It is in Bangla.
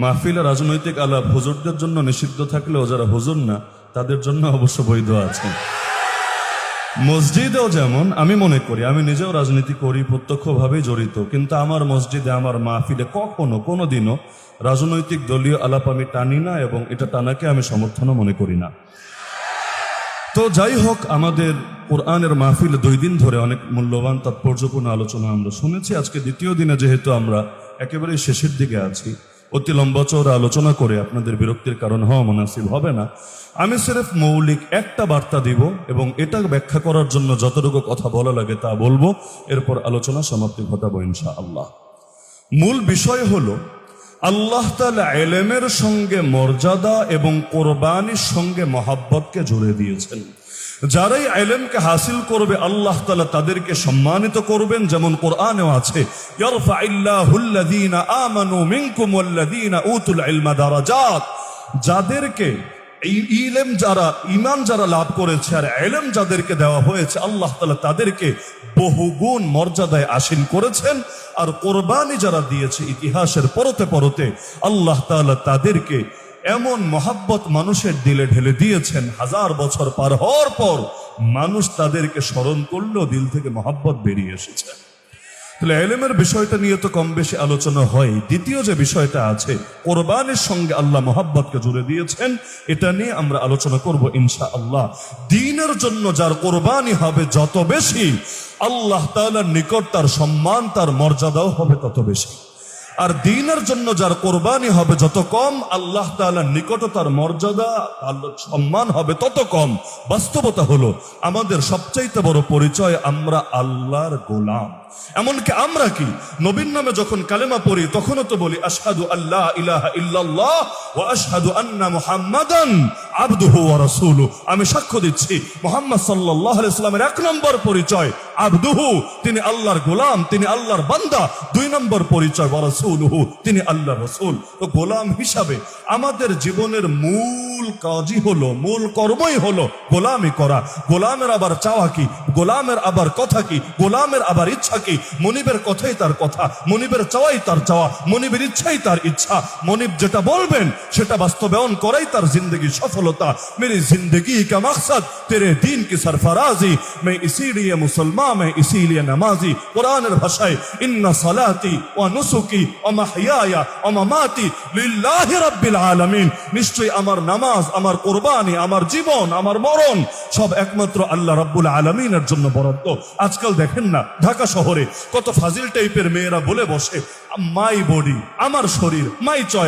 মাহফিলে রাজনৈতিক আলাপ হুজুরদের জন্য নিষিদ্ধ থাকলেও যারা হুজুর না তাদের জন্য অবশ্য বৈধ আছে। মসজিদেও যেমন আমি মনে করি, আমি নিজেও রাজনীতি করি, প্রত্যক্ষভাবেই জড়িত, কিন্তু আমার মসজিদে আমার মাহফিলে কখনো কোনোদিনও রাজনৈতিক দলীয় আলাপ আমি টানি না, এবং এটা টানাকে আমি সমর্থনও মনে করি না। তো যাই হোক, আমাদের কোরআনের মাহফিলে 2 দিন ধরে অনেক মূল্যবান তাৎপর্যপূর্ণ আলোচনা আমরা শুনেছি। আজকে দ্বিতীয় দিনে যেহেতু আমরা একেবারে শেষের দিকে আছি, অতি লম্বা চওড়া আলোচনা করে আপনাদের বিরক্তির কারণ হওয়া মুনাসিব হবে না। আমি সিরেফ মৌলিক একটা বার্তা দিব এবং এটা ব্যাখ্যা করার জন্য যতটুকু কথা বলা লাগে তা বলবো, এরপর আলোচনা সমাপ্তি ঘটাবো ইনশাআল্লাহ। মূল বিষয় হলো আল্লাহ তাআলা ইলমের সঙ্গে মর্যাদা এবং কোরবানির সঙ্গে মহাব্বতকে জুড়ে দিয়েছেন। যারাই ইলমকে হাসিল করবে আল্লাহ তাআলা তাদেরকে সম্মানিত করবেন, যেমন কোরআনেও আছে, ইয়ারফাইল্লাহুল্লাযীনা আমানু মিনকুম ওয়াল্লাযীনা উতুল ইলমা দারাজাত। যাদেরকে এই ইলম যারা ঈমান যারা লাভ করেছে আর ইলম যাদেরকে দেওয়া হয়েছে, আল্লাহ তাআলা তাদেরকে বহুগুণ মর্যাদায় আসীন করেছেন। আর কোরবানি যারা দিয়েছে ইতিহাসের পরতে পরতে আল্লাহ তাআলা তাদেরকে এমন মহাব্বত মানুষের দিলে ঢেলে দিয়েছেন, 1000 বছর পার হওয়ার পর মানুষ তাদেরকে স্মরণ করলেও দিল থেকে মহাব্বত বেরিয়ে এসেছে। তাহলে ইলমের বিষয়টা নিয়ে তো কম বেশি আলোচনা হয়। দ্বিতীয় যে বিষয়টা আছে, কোরবানির সঙ্গে আল্লাহ মহাব্বতকে জুড়ে দিয়েছেন, এটা নিয়ে আমরা আলোচনা করব ইনশাআল্লাহ। দ্বীনের জন্য যার কোরবানি হবে যত বেশি, আল্লাহ তাআলার নিকট তার সম্মান তার মর্যাদাও হবে তত বেশি। আর দ্বীনের জন্য যার কোরবানি হবে যত কম, আল্লাহ তাআলার নিকট তার মর্যাদা আল্লাহর সম্মান হবে তত কম। বাস্তবতা হলো আমাদের সবচাইতে বড় পরিচয় আমরা আল্লাহর গোলাম। এমনকি আমরা কি নবীর নামে যখন কালেমা পড়ি তখনও তো বলি আশহাদু আল্লা ইলাহা ইল্লাল্লাহ ওয়া আশহাদু আন্না মুহাম্মাদান আবদুহু ওয়া রাসূলুহু। আমি সাক্ষ্য দিচ্ছি মুহাম্মদ সাল্লাল্লাহু আলাইহি ওয়াসাল্লামের 1 নম্বর পরিচয় আবদুহু, তিনি আল্লাহর গোলাম, তিনি আল্লাহর বান্দা। 2 নম্বর পরিচয় ওয়া রাসূলুহু, তিনি আল্লাহর রাসূল। তো গোলাম হিসাবে আমাদের জীবনের মূল কাজই হলো, মূল কর্মই হলো গোলামি করা। গোলামের আবার চাওয়া কি, গোলামের আবার কথা কি, গোলামের আবার ইচ্ছা কি? মনিবের কথাই তার কথা, মনিবের চাওয়াই তার চাওয়া, মনিবের ইচ্ছাই তার ইচ্ছা। মনিব যেটা বলবেন সেটা বাস্তবায়ন করাই তার জিন্দগি সফলতা। মেরি জিন্দগি কা মকসদ তেরে দীন কি সরফরাজি, मैं इसीलिए मुसलमान, मैं इसीलिए नमाजी। कुराনের ভাষায় ইন্না সালাতি ওয়া নুসুকি ওয়া মাহইয়ায়া ওয়া মামাতি লিল্লাহি রাব্বিল আলামিন। নিশ্চয়ই আমার নামাজ, আমার কুরবানি, আমার জীবন, আমার মরণ সব একমাত্র আল্লাহ রাব্বুল আলামিনের জন্য বরাদ্দ। আজকাল দেখেন না ঢাকা শহরে কত ফাজিল টাইপের মেয়েরা বলে বসে, মাই বডি, আমার শরীর, মাই চয়েস।